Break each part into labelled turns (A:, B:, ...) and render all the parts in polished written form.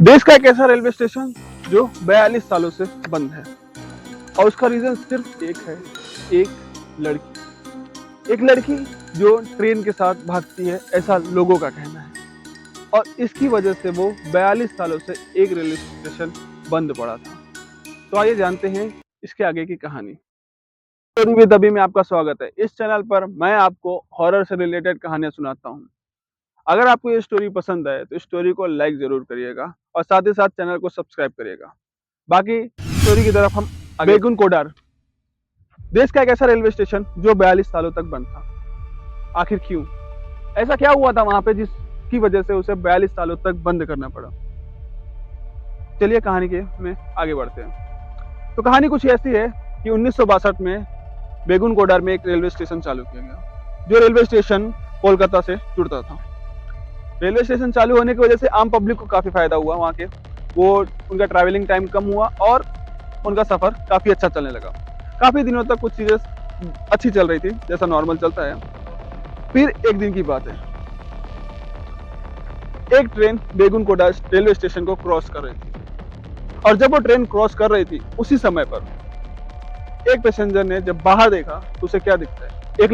A: देश का एक ऐसा रेलवे स्टेशन जो 42 सालों से बंद है और उसका रीजन सिर्फ एक है, एक लड़की जो ट्रेन के साथ भागती है, ऐसा लोगों का कहना है। और इसकी वजह से वो 42 सालों से एक रेलवे स्टेशन बंद पड़ा था। तो आइए जानते हैं इसके आगे की कहानी। स्टोरी विद अभी में आपका स्वागत है। इस चैनल पर मैं आपको हॉरर से रिलेटेड कहानियां सुनाता हूं। अगर आपको ये स्टोरी पसंद है तो स्टोरी को लाइक जरूर करिएगा और साथ ही साथ चैनल को सब्सक्राइब करिएगा। बाकी स्टोरी की तरफ हम बेगुन कोडार, देश का एक ऐसा रेलवे स्टेशन जो 42 सालों तक बंद था। आखिर क्यों? ऐसा क्या हुआ था वहां पे जिसकी वजह से उसे 42 सालों तक बंद करना पड़ा? चलिए कहानी के में आगे बढ़ते हैं। तो कहानी कुछ ऐसी है कि 1962 में बेगुन कोडार में एक रेलवे स्टेशन चालू किया गया, जो रेलवे स्टेशन कोलकाता से जुड़ता था। रेलवे स्टेशन चालू होने की वजह से आम पब्लिक को काफी फायदा हुआ। वहाँ के वो उनका ट्रैवलिंग टाइम कम हुआ और उनका सफर काफी अच्छा चलने लगा। काफी दिनों तक कुछ चीजें अच्छी चल रही थी, जैसा नॉर्मल चलता है। फिर एक दिन की बात है, एक ट्रेन बेगुन कोडा रेलवे स्टेशन को क्रॉस कर रही थी और जब वो ट्रेन क्रॉस कर रही थी उसी समय पर एक पैसेंजर ने जब बाहर देखा तो उसे क्या दिखता है? एक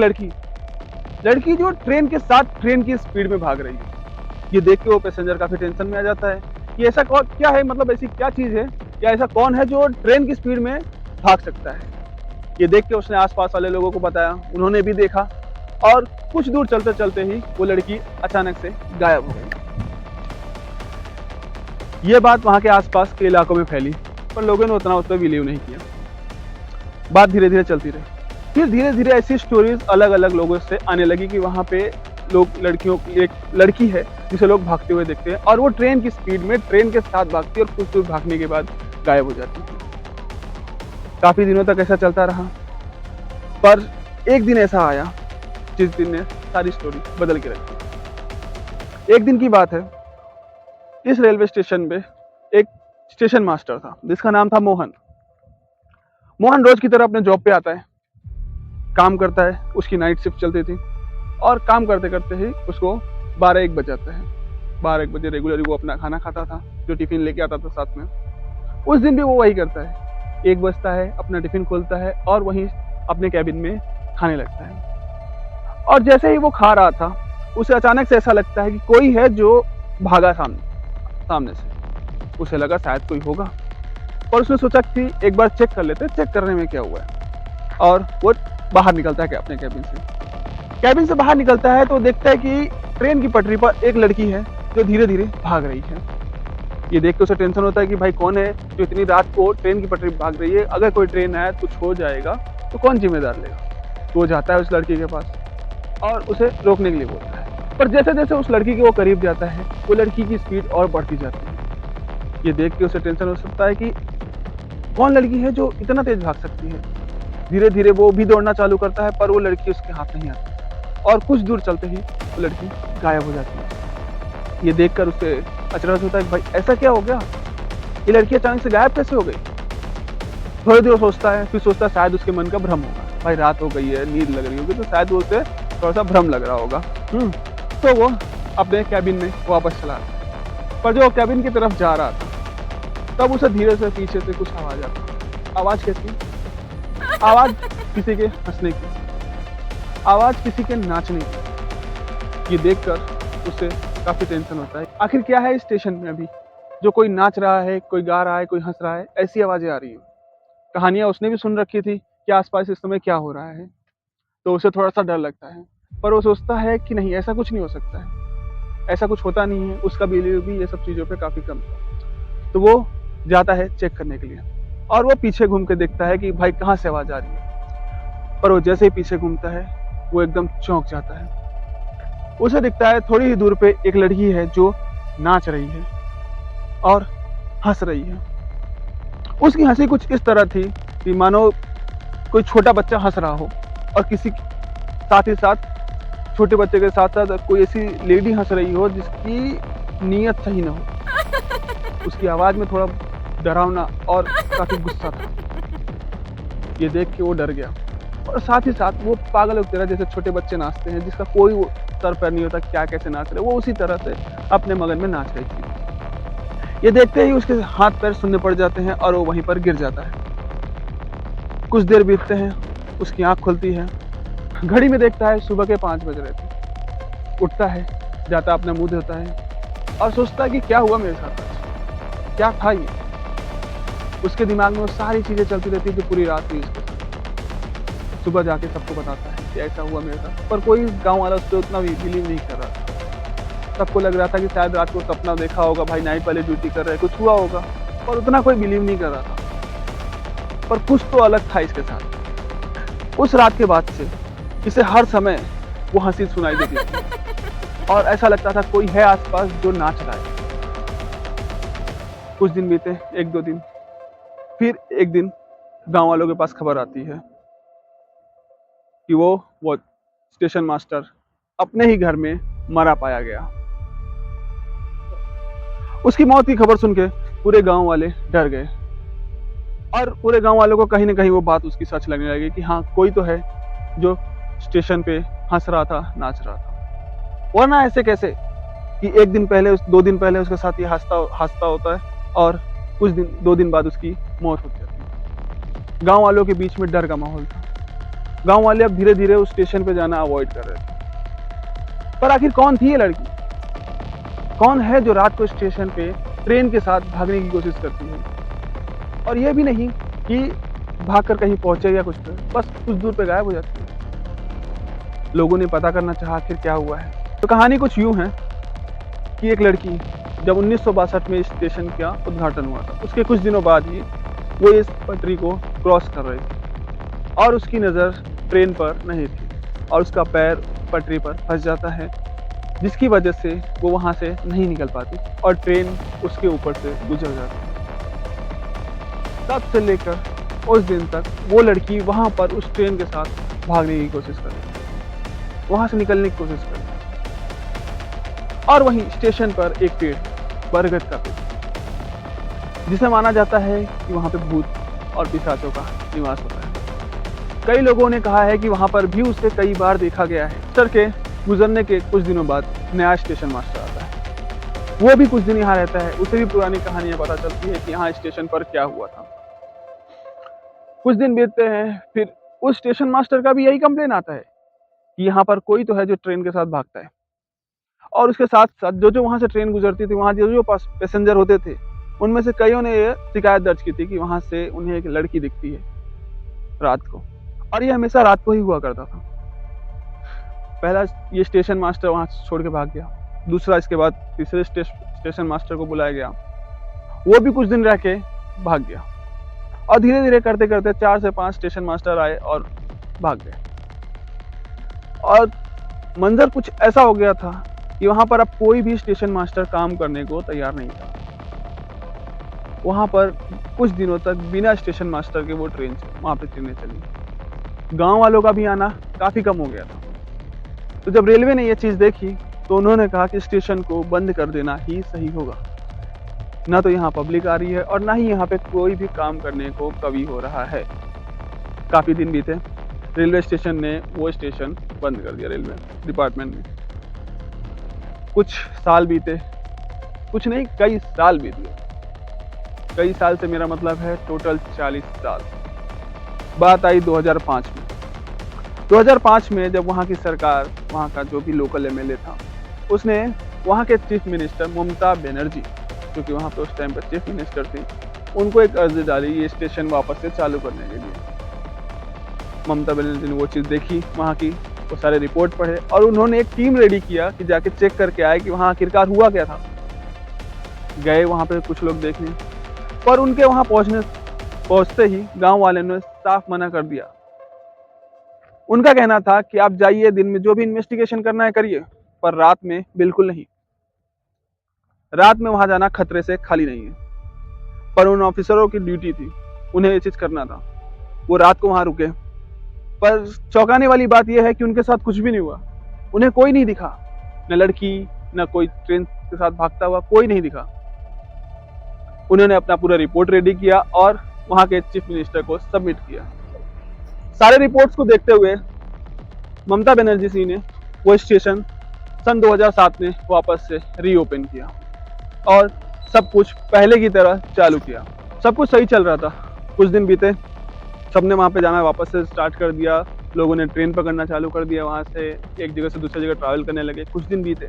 A: लड़की जो ट्रेन के साथ ट्रेन की स्पीड में भाग रही है। ये देख के वो पैसेंजर काफी टेंशन में आ जाता है कि ऐसा क्या है, मतलब ऐसी क्या चीज है या ऐसा कौन है जो ट्रेन की स्पीड में भाग सकता है। ये देख के उसने आसपास वाले लोगों को बताया, उन्होंने भी देखा और कुछ दूर चलते चलते ही वो लड़की अचानक से गायब हो गई। ये बात वहां के आसपास के इलाकों में फैली, पर लोगों ने उतना उस पर बिलीव नहीं किया। बात धीरे धीरे चलती रही। फिर धीरे धीरे ऐसी स्टोरीज अलग अलग लोगों से आने लगी कि वहां पे लोग एक लड़की है जिसे लोग भागते हुए देखते हैं और वो ट्रेन की स्पीड में ट्रेन के साथ भागती है और कुछ दूर भागने के बाद गायब हो जाती है। काफी दिनों तक ऐसा चलता रहा, पर एक दिन ऐसा आया जिस दिन ने सारी स्टोरी बदल के रखी। एक दिन की बात है, इस रेलवे स्टेशन पे एक स्टेशन मास्टर था जिसका नाम था मोहन। मोहन रोज की तरह अपने जॉब पे आता है, काम करता है। उसकी नाइट शिफ्ट चलती थी और काम करते करते ही उसको 12-1 बज जाता है। 12-1 बजे रेगुलरली वो अपना खाना खाता था, जो टिफिन लेके आता था साथ में। उस दिन भी वो वही करता है। 1 बजता है, अपना टिफिन खोलता है और वहीं अपने कैबिन में खाने लगता है। और जैसे ही वो खा रहा था, उसे अचानक से ऐसा लगता है कि कोई है जो भागा सामने से। उसे लगा शायद कोई होगा और उसने सोचा कि एक बार चेक कर लेते, चेक करने में क्या हुआ है। और वो बाहर निकलता है अपने कैबिन से बाहर निकलता है तो देखता है कि ट्रेन की पटरी पर एक लड़की है जो धीरे धीरे भाग रही है। ये देख के उसे टेंशन होता है कि भाई कौन है जो इतनी रात को ट्रेन की पटरी पर भाग रही है। अगर कोई ट्रेन आया कुछ हो जाएगा तो कौन जिम्मेदार लेगा। तो वो जाता है उस लड़की के पास और उसे रोकने के लिए बोलता है, पर जैसे जैसे उस लड़की के वो करीब जाता है वो लड़की की स्पीड और बढ़ती जाती है। ये देख के उसे टेंशन हो सकता है कि कौन लड़की है जो इतना तेज भाग सकती है। धीरे धीरे वो भी दौड़ना चालू करता है, पर वो लड़की उसके हाथ नहीं आती और कुछ दूर चलते ही वो लड़की गायब हो जाती है। ये देखकर उसे अचरज होता है कि भाई ऐसा क्या हो गया, ये लड़की अचानक से गायब कैसे हो गई। थोड़ी देर सोचता है, फिर सोचता है शायद उसके मन का भ्रम होगा। भाई रात हो गई है, नींद लग रही होगी, तो शायद वो उसे थोड़ा सा भ्रम लग रहा होगा। तो वो अपने कैबिन में वापस चला रहा, पर जो कैबिन की तरफ जा रहा था तब उसे धीरे से पीछे से कुछ आवाज आती। आवाज कैसी? आवाज किसी के हंसने की, आवाज किसी के नाचने की। ये देखकर उसे काफी टेंशन होता है। आखिर क्या है इस स्टेशन में अभी जो कोई नाच रहा है, कोई गा रहा है, कोई हंस रहा है, ऐसी आवाजें आ रही है। कहानियां उसने भी सुन रखी थी कि आसपास इस समय क्या हो रहा है, तो उसे थोड़ा सा डर लगता है। पर वो सोचता है कि नहीं, ऐसा कुछ नहीं हो सकता है, ऐसा कुछ होता नहीं है। उसका बिलीव भी ये सब चीजों पे काफी कम था। तो वो जाता है चेक करने के लिए और वो पीछे घूम के देखता है कि भाई कहाँ से आवाज आ रही है। पर वो जैसे ही पीछे घूमता है वो एकदम चौंक जाता है। उसे दिखता है थोड़ी ही दूर पे एक लड़की है जो नाच रही है और हंस रही है। उसकी हंसी कुछ इस तरह थी कि मानो कोई छोटा बच्चा हंस रहा हो और किसी साथ ही साथ छोटे बच्चे के साथ साथ कोई ऐसी लेडी हंस रही हो जिसकी नीयत सही ना हो। उसकी आवाज में थोड़ा डरावना और काफी गुस्सा था। ये देख के वो डर गया और साथ ही साथ वो पागलों की तरह, जैसे छोटे बच्चे नाचते हैं जिसका कोई सर पैर नहीं होता क्या कैसे नाच रहे, वो उसी तरह से अपने मगन में नाच रही थी। ये देखते ही उसके हाथ पैर सुनने पड़ जाते हैं और वो वहीं पर गिर जाता है। कुछ देर बीतते हैं, उसकी आँख खुलती है, घड़ी में देखता है सुबह के 5 बज रहे थे। उठता है, जाता अपना मुँह धोता है और सोचता है कि क्या हुआ मेरे साथ आज? क्या था ये? उसके दिमाग में वो सारी चीज़ें चलती रहती है जो पूरी रात हुई उसके साथ। सुबह जाके सबको बताता है कि ऐसा हुआ मेरे साथ, पर कोई गाँव वाला उस पे उतना बिलीव नहीं कर रहा था। सबको लग रहा था कि शायद रात को सपना देखा होगा, भाई नाइट वाले ड्यूटी कर रहे हैं, कुछ हुआ होगा, पर उतना कोई बिलीव नहीं कर रहा था। पर कुछ तो अलग था इसके साथ। उस रात के बाद से इसे हर समय वो हँसी सुनाई देती थी और ऐसा लगता था कोई है आस-पास जो नाच रहा है। कुछ दिन बीते, 1-2 दिन, फिर एक दिन गाँव वालों के पास खबर आती है कि वो स्टेशन मास्टर अपने ही घर में मरा पाया गया। उसकी मौत की खबर सुन के पूरे गाँव वाले डर गए और पूरे गाँव वालों को कहीं न कहीं वो बात उसकी सच लगने लगी कि हाँ, कोई तो है जो स्टेशन पे हँस रहा था, नाच रहा था। वरना ऐसे कैसे कि 1 दिन पहले 2 दिन पहले उसके साथ ये हँसता होता है और कुछ दिन 2 दिन बाद उसकी मौत हो जाती है। गाँव वालों के बीच में डर का माहौल था। गाँव वाले अब धीरे-धीरे उस स्टेशन पे जाना अवॉइड कर रहे थे। पर आखिर कौन थी ये लड़की? कौन है जो रात को स्टेशन पे ट्रेन के साथ भागने की कोशिश करती है? और ये भी नहीं कि भागकर कहीं पहुंचे या कुछ करे, बस कुछ दूर पे गायब हो जाती है। लोगों ने पता करना चाहा आखिर क्या हुआ है। तो कहानी कुछ यूं है कि एक लड़की जब 1962 में इस स्टेशन का उद्घाटन हुआ था, उसके कुछ दिनों बाद ही वो इस पटरी को क्रॉस कर रही थी और उसकी नज़र ट्रेन पर नहीं थी और उसका पैर पटरी पर फंस जाता है, जिसकी वजह से वो वहाँ से नहीं निकल पाती और ट्रेन उसके ऊपर से गुजर जाती है। तब से लेकर उस दिन तक वो लड़की वहाँ पर उस ट्रेन के साथ भागने की कोशिश कर रही है, वहाँ से निकलने की कोशिश कर रही है। और वहीं स्टेशन पर एक पेड़, बरगद का पेड़, जिसे माना जाता है कि वहाँ पे भूत और पिशाचों का निवास होता है। कई लोगों ने कहा है कि वहाँ पर भी उसे कई बार देखा गया है। स्टेशन के गुजरने के कुछ दिनों बाद नया स्टेशन मास्टर आता है। वो भी कुछ दिन यहाँ रहता है, उसे भी पुरानी कहानियाँ पता चलती है कि यहाँ स्टेशन पर क्या हुआ था। कुछ दिन बीतते हैं, फिर उस स्टेशन मास्टर का भी यही कंप्लेन आता है कि यहाँ पर कोई तो है जो ट्रेन के साथ भागता है और उसके साथ साथ जो वहाँ से ट्रेन गुजरती थी, वहाँ जो पैसेंजर होते थे, उनमें से कईयों ने ये शिकायत दर्ज की थी कि वहाँ से उन्हें एक लड़की दिखती है रात को, और ये हमेशा रात को ही हुआ करता था। पहला ये स्टेशन मास्टर वहाँ छोड़ के भाग गया, दूसरा इसके बाद तीसरे स्टेशन मास्टर को बुलाया गया, वो भी कुछ दिन रह के भाग गया और धीरे धीरे करते करते 4 से 5 स्टेशन मास्टर आए और भाग गए। और मंजर कुछ ऐसा हो गया था कि वहाँ पर अब कोई भी स्टेशन मास्टर काम करने को तैयार नहीं था। वहाँ पर कुछ दिनों तक बिना स्टेशन मास्टर के वो ट्रेन वहाँ पे ट्रेनें चली। गांव वालों का भी आना काफ़ी कम हो गया था। तो जब रेलवे ने ये चीज़ देखी तो उन्होंने कहा कि स्टेशन को बंद कर देना ही सही होगा। ना तो यहाँ पब्लिक आ रही है और ना ही यहाँ पे कोई भी काम करने को कभी हो रहा है। काफ़ी दिन बीते, रेलवे स्टेशन ने वो स्टेशन बंद कर दिया, रेलवे डिपार्टमेंट ने। कुछ साल बीते, कुछ नहीं कई साल बीत गए। कई साल से मेरा मतलब है टोटल 40 साल। बात आई 2005 में। 2005 में जब वहाँ की सरकार, वहाँ का जो भी लोकल एमएलए था, उसने वहाँ के चीफ मिनिस्टर ममता बनर्जी, जो कि वहाँ पे उस टाइम पर चीफ मिनिस्टर थी, उनको एक अर्जी डाली ये स्टेशन वापस से चालू करने के लिए। ममता बनर्जी ने वो चीज़ देखी वहाँ की, वो सारे रिपोर्ट पढ़े और उन्होंने एक टीम रेडी किया कि जाके चेक करके आए कि वहाँ आखिरकार हुआ क्या था। गए वहाँ पे कुछ लोग देखने, पर उनके वहाँ पहुँचते ही गांव वाले ने साफ मना कर दिया। उनका कहना था कि आप जाइए, दिन में जो भी इन्वेस्टिगेशन करना है करिए, पर रात में बिल्कुल नहीं। रात में वहां जाना खतरे से खाली नहीं है। पर उन ऑफिसरों की ड्यूटी थी, उन्हें ये चीज करना था। वो रात को वहां रुके, पर चौंकाने वाली बात यह है कि उनके साथ कुछ भी नहीं हुआ। उन्हें कोई नहीं दिखा, न लड़की, न कोई ट्रेन के साथ भागता हुआ, कोई नहीं दिखा। उन्होंने अपना पूरा रिपोर्ट रेडी किया और वहां के चीफ मिनिस्टर को सबमिट किया। सारे रिपोर्ट्स को देखते हुए ममता बनर्जी जी ने वो स्टेशन सन 2007 में वापस से रीओपन किया और सब कुछ पहले की तरह चालू किया। सब कुछ सही चल रहा था। कुछ दिन बीते, सबने वहाँ पे जाना वापस से स्टार्ट कर दिया। लोगों ने ट्रेन पकड़ना चालू कर दिया, वहाँ से एक जगह से दूसरी जगह ट्रैवल करने लगे। कुछ दिन बीते,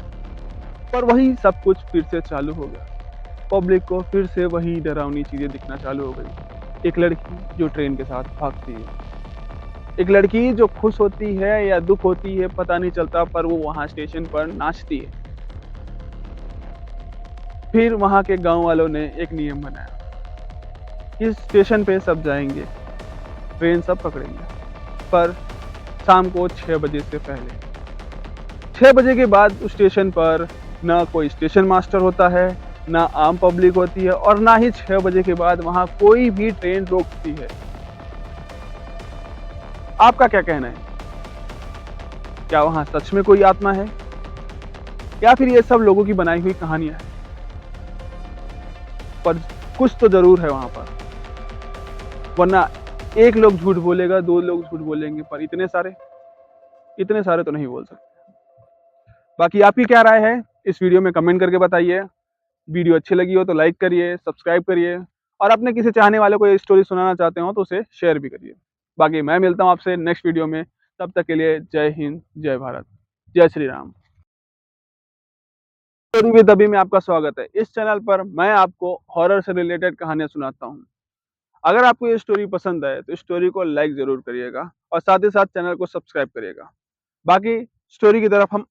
A: पर वही सब कुछ फिर से चालू हो गया। पब्लिक को फिर से वही डरावनी चीज़ें दिखना चालू हो गई। एक लड़की जो ट्रेन के साथ भागती है, एक लड़की जो खुश होती है या दुःख होती है पता नहीं चलता, पर वो वहाँ स्टेशन पर नाचती है। फिर वहाँ के गाँव वालों ने एक नियम बनाया कि स्टेशन पे सब जाएँगे, ट्रेन सब पकड़ेंगे, पर शाम को 6 बजे से पहले। 6 बजे के बाद उस स्टेशन पर ना कोई स्टेशन मास्टर होता है, ना आम पब्लिक होती है और ना ही 6 बजे के बाद वहाँ कोई भी ट्रेन रोकती है। आपका क्या कहना है? क्या वहाँ सच में कोई आत्मा है? या फिर ये सब लोगों की बनाई हुई कहानियाँ हैं? पर कुछ तो ज़रूर है वहाँ पर, वरना एक लोग झूठ बोलेगा, 2 लोग झूठ बोलेंगे, पर इतने सारे तो नहीं बोल सकते। बाकी आपकी क्या राय है? इस वीडियो में कमेंट करके बताइए। वीडियो अच्छी लगी हो तो लाइक करिए, सब्सक्राइब करिए और अपने किसी चाहने वाले को ये स्टोरी सुनाना चाहते हो तो उसे शेयर भी करिए। बाकी मैं मिलता हूँ आपसे नेक्स्ट वीडियो में, तब तक के लिए जय हिंद, जय भारत, जय श्री राम। स्टोरी विद अभी में आपका स्वागत है। इस चैनल पर मैं आपको हॉरर से रिलेटेड कहानियाँ सुनाता हूँ। अगर आपको ये स्टोरी पसंद है तो स्टोरी को लाइक ज़रूर करिएगा और साथ ही साथ चैनल को सब्सक्राइब करिएगा। बाकी स्टोरी की तरफ हम